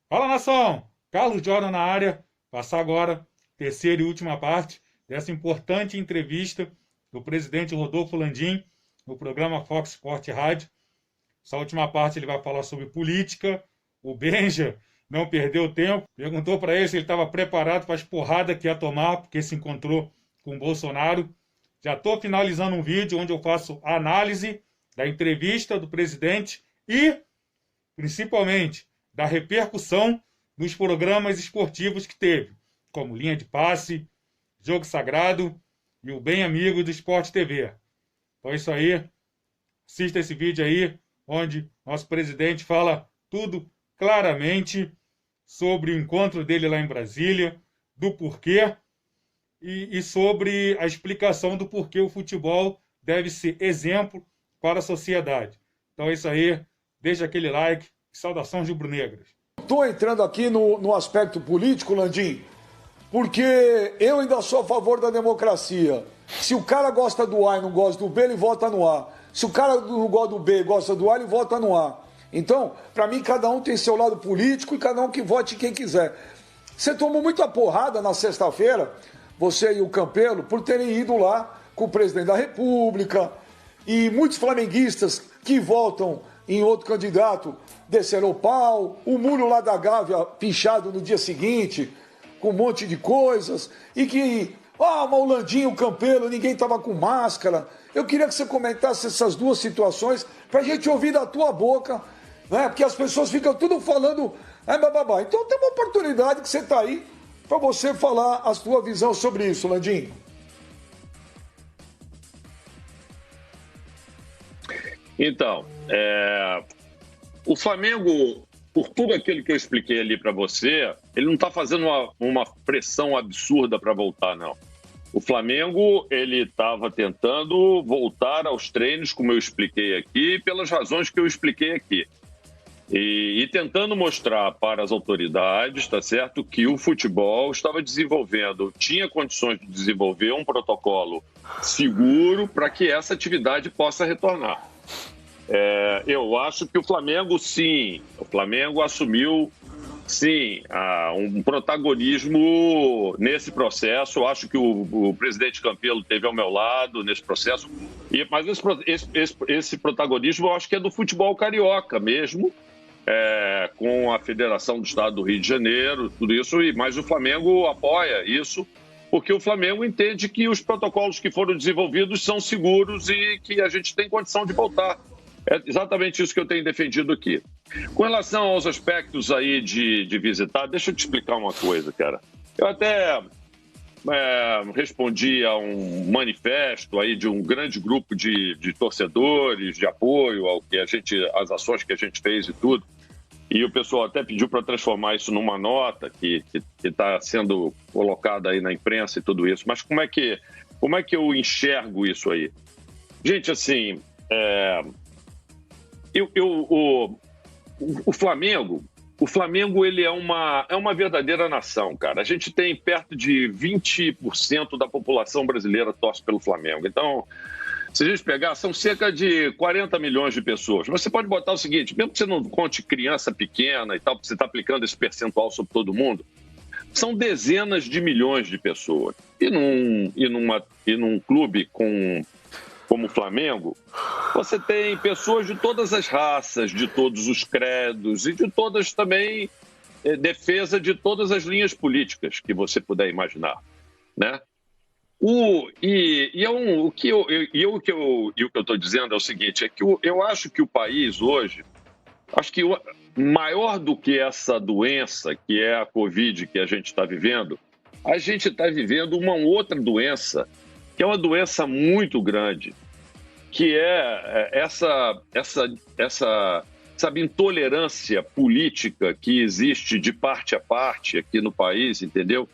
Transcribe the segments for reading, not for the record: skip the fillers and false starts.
Fala, nação! Carlos Jordan na área. Passar agora, terceira e última parte dessa importante entrevista do presidente Rodolfo Landim no programa Fox Sport Rádio. Essa última parte ele vai falar sobre política. O Benja não perdeu tempo. Perguntou para ele se ele estava preparado para as porradas que ia tomar, porque se encontrou com o Bolsonaro. Já estou finalizando um vídeo onde eu faço a análise da entrevista do presidente e, principalmente, da repercussão nos programas esportivos que teve, como Linha de Passe, Jogo Sagrado e o Bem Amigo do Sport TV. Então é isso aí. Assista esse vídeo aí, onde nosso presidente fala tudo claramente sobre o encontro dele lá em Brasília, do porquê e sobre a explicação do porquê o futebol deve ser exemplo para a sociedade. Então é isso aí. Deixa aquele like. Saudações rubro-negras. Estou entrando aqui no aspecto político, Landim, porque eu ainda sou a favor da democracia. Se o cara gosta do A e não gosta do B, ele vota no A. Se o cara não gosta do B e gosta do A, ele vota no A. Então, para mim, cada um tem seu lado político e cada um que vote quem quiser. Você tomou muita porrada na sexta-feira, você e o Campelo, por terem ido lá com o presidente da República, e muitos flamenguistas que votam em outro candidato desceram o pau, o muro lá da Gávea pinchado no dia seguinte, com um monte de coisas, e que, mas o Landinho, o Campelo, ninguém estava com máscara. Eu queria que você comentasse essas duas situações, para a gente ouvir da tua boca, né? Porque as pessoas ficam tudo falando, bababá. Então tem uma oportunidade que você está aí, para você falar a sua visão sobre isso, Landinho. Então, o Flamengo, por tudo aquilo que eu expliquei ali para você, ele não está fazendo uma pressão absurda para voltar, não. O Flamengo, ele estava tentando voltar aos treinos, como eu expliquei aqui, pelas razões que eu expliquei aqui. E tentando mostrar para as autoridades, tá certo, que o futebol estava desenvolvendo, tinha condições de desenvolver um protocolo seguro para que essa atividade possa retornar. Eu acho que o Flamengo, sim, o Flamengo assumiu, sim, um protagonismo nesse processo. Eu acho que o presidente Campelo esteve ao meu lado nesse processo, mas esse protagonismo eu acho que é do futebol carioca mesmo, com a Federação do Estado do Rio de Janeiro, tudo isso, mas o Flamengo apoia isso, porque o Flamengo entende que os protocolos que foram desenvolvidos são seguros e que a gente tem condição de voltar. É exatamente isso que eu tenho defendido aqui. Com relação aos aspectos aí de visitar, deixa eu te explicar uma coisa, cara. Eu até respondi a um manifesto aí de um grande grupo de torcedores, de apoio às ações que a gente fez e tudo. E o pessoal até pediu para transformar isso numa nota que está sendo colocada aí na imprensa e tudo isso. Mas como é que eu enxergo isso aí? Gente, assim, o Flamengo ele é uma verdadeira nação, cara. A gente tem perto de 20% da população brasileira torce pelo Flamengo. Então, se a gente pegar, são cerca de 40 milhões de pessoas. Mas você pode botar o seguinte, mesmo que você não conte criança pequena e tal, porque você está aplicando esse percentual sobre todo mundo, são dezenas de milhões de pessoas. E num clube como o Flamengo, você tem pessoas de todas as raças, de todos os credos e de todas também defesa de todas as linhas políticas que você puder imaginar, né? O que eu estou dizendo é o seguinte, é que eu acho que o país hoje, acho que maior do que essa doença, que é a Covid que a gente está vivendo, a gente está vivendo uma outra doença, que é uma doença muito grande, que é essa intolerância política que existe de parte a parte aqui no país, entendeu?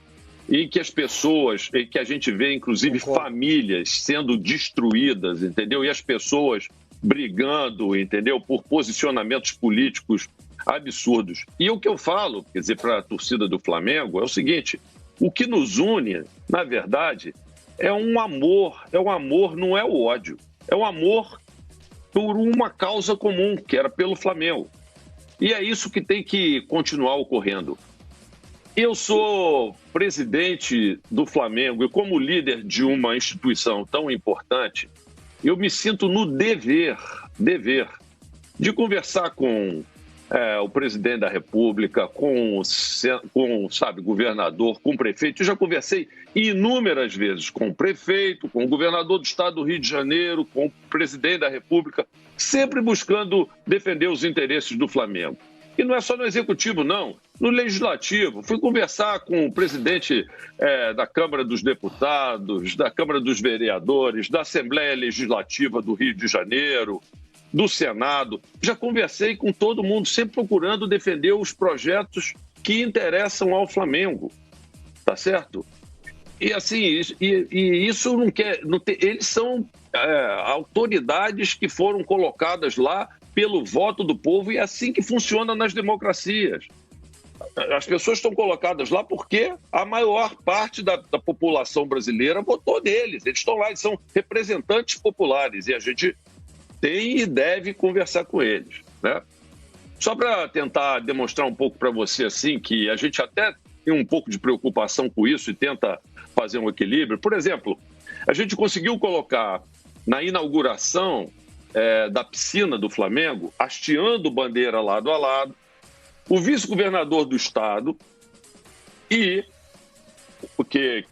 E que as pessoas, e que a gente vê, inclusive, famílias sendo destruídas, entendeu? E as pessoas brigando, entendeu? Por posicionamentos políticos absurdos. E o que eu falo, quer dizer, para a torcida do Flamengo é o seguinte, o que nos une, na verdade, é um amor, não é o ódio, é um amor por uma causa comum, que era pelo Flamengo. E é isso que tem que continuar ocorrendo. Eu sou presidente do Flamengo e como líder de uma instituição tão importante, eu me sinto no dever de conversar com o presidente da República, com governador, com o prefeito. Eu já conversei inúmeras vezes com o prefeito, com o governador do estado do Rio de Janeiro, com o presidente da República, sempre buscando defender os interesses do Flamengo. E não é só no Executivo, não. No Legislativo. Fui conversar com o presidente da Câmara dos Deputados, da Câmara dos Vereadores, da Assembleia Legislativa do Rio de Janeiro, do Senado. Já conversei com todo mundo, sempre procurando defender os projetos que interessam ao Flamengo. Tá certo? E assim, isso não quer... eles são autoridades que foram colocadas lá pelo voto do povo e é assim que funciona nas democracias. As pessoas estão colocadas lá porque a maior parte da população brasileira votou neles. Eles estão lá, eles são representantes populares e a gente tem e deve conversar com eles, né? Só para tentar demonstrar um pouco para você assim que a gente até tem um pouco de preocupação com isso e tenta fazer um equilíbrio. Por exemplo, a gente conseguiu colocar na inauguração da piscina do Flamengo, hasteando bandeira lado a lado, o vice-governador do estado que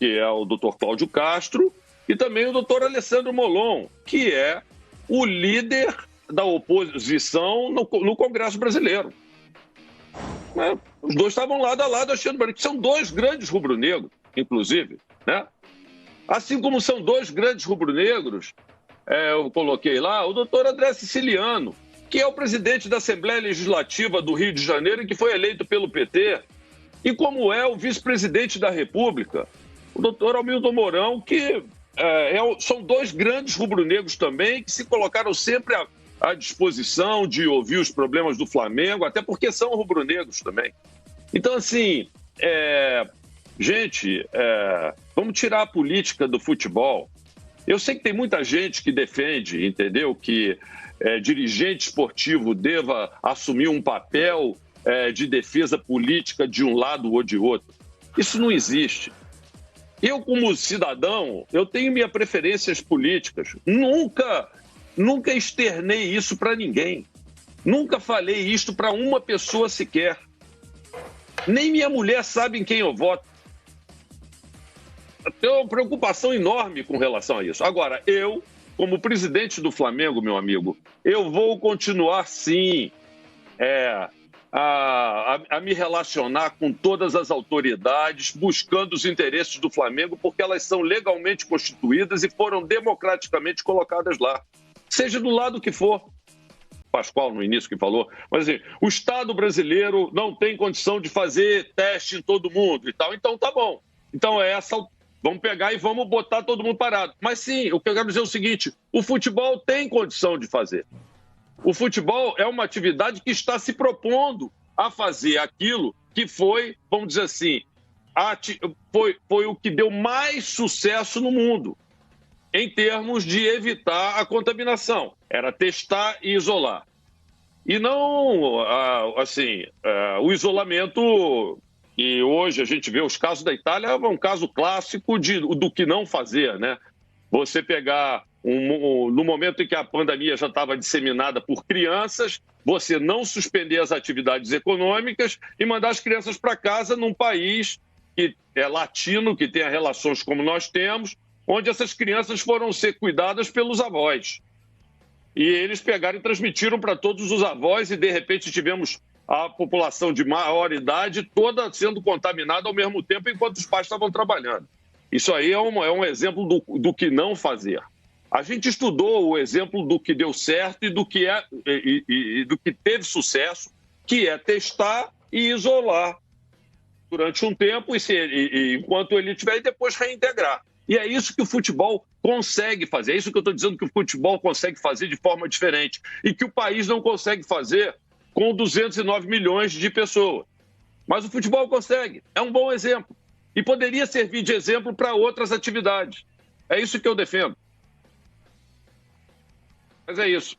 é o doutor Cláudio Castro, e também o doutor Alessandro Molon, que é o líder da oposição no Congresso brasileiro. Os dois estavam lado a lado hasteando bandeira, que são dois grandes rubro-negros, inclusive, né? Assim como são dois grandes rubro-negros, eu coloquei lá o doutor André Siciliano, que é o presidente da Assembleia Legislativa do Rio de Janeiro e que foi eleito pelo PT, e como é o vice-presidente da República, o doutor Hamilton Mourão, que são dois grandes rubro-negros também, que se colocaram sempre à disposição de ouvir os problemas do Flamengo, até porque são rubro-negros também. Então, assim, gente, vamos tirar a política do futebol. Eu sei que tem muita gente que defende, entendeu, que dirigente esportivo deva assumir um papel de defesa política de um lado ou de outro. Isso não existe. Eu, como cidadão, eu tenho minhas preferências políticas. Nunca externei isso para ninguém. Nunca falei isto para uma pessoa sequer. Nem minha mulher sabe em quem eu voto. Eu tenho uma preocupação enorme com relação a isso. Agora, eu, como presidente do Flamengo, meu amigo, eu vou continuar, sim, a me relacionar com todas as autoridades, buscando os interesses do Flamengo, porque elas são legalmente constituídas e foram democraticamente colocadas lá. Seja do lado que for. Pascoal, no início, que falou, mas assim, o Estado brasileiro não tem condição de fazer teste em todo mundo e tal, então tá bom. Então vamos pegar e vamos botar todo mundo parado. Mas sim, o que eu quero dizer é o seguinte, o futebol tem condição de fazer. O futebol é uma atividade que está se propondo a fazer aquilo que foi, vamos dizer assim, foi o que deu mais sucesso no mundo, em termos de evitar a contaminação. Era testar e isolar. E não, o isolamento, e hoje a gente vê os casos da Itália, é um caso clássico do que não fazer, né? Você pegar, no momento em que a pandemia já estava disseminada por crianças, você não suspender as atividades econômicas e mandar as crianças para casa num país que é latino, que tem relações como nós temos, onde essas crianças foram ser cuidadas pelos avós. E eles pegaram e transmitiram para todos os avós e, de repente, tivemos a população de maior idade toda sendo contaminada ao mesmo tempo enquanto os pais estavam trabalhando. Isso aí é um exemplo do que não fazer. A gente estudou o exemplo do que deu certo e do que teve sucesso, que é testar e isolar durante um tempo, enquanto ele tiver, e depois reintegrar. E é isso que o futebol consegue fazer. É isso que eu estou dizendo que o futebol consegue fazer de forma diferente. E que o país não consegue fazer com 209 milhões de pessoas. Mas o futebol consegue. É um bom exemplo. E poderia servir de exemplo para outras atividades. É isso que eu defendo. Mas é isso.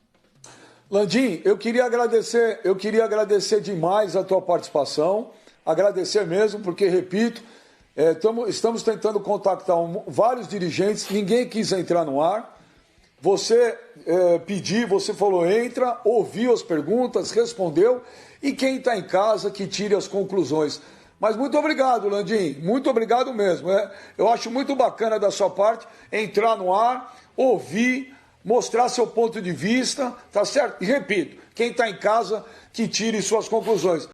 Landim, eu queria agradecer demais a tua participação, agradecer mesmo, porque, repito, estamos tentando contactar vários dirigentes, ninguém quis entrar no ar. Você pediu, você falou, entra, ouviu as perguntas, respondeu, e quem está em casa que tire as conclusões. Mas muito obrigado, Landim, muito obrigado mesmo. Eu acho muito bacana da sua parte entrar no ar, ouvir, mostrar seu ponto de vista, tá certo? E repito, quem está em casa que tire suas conclusões.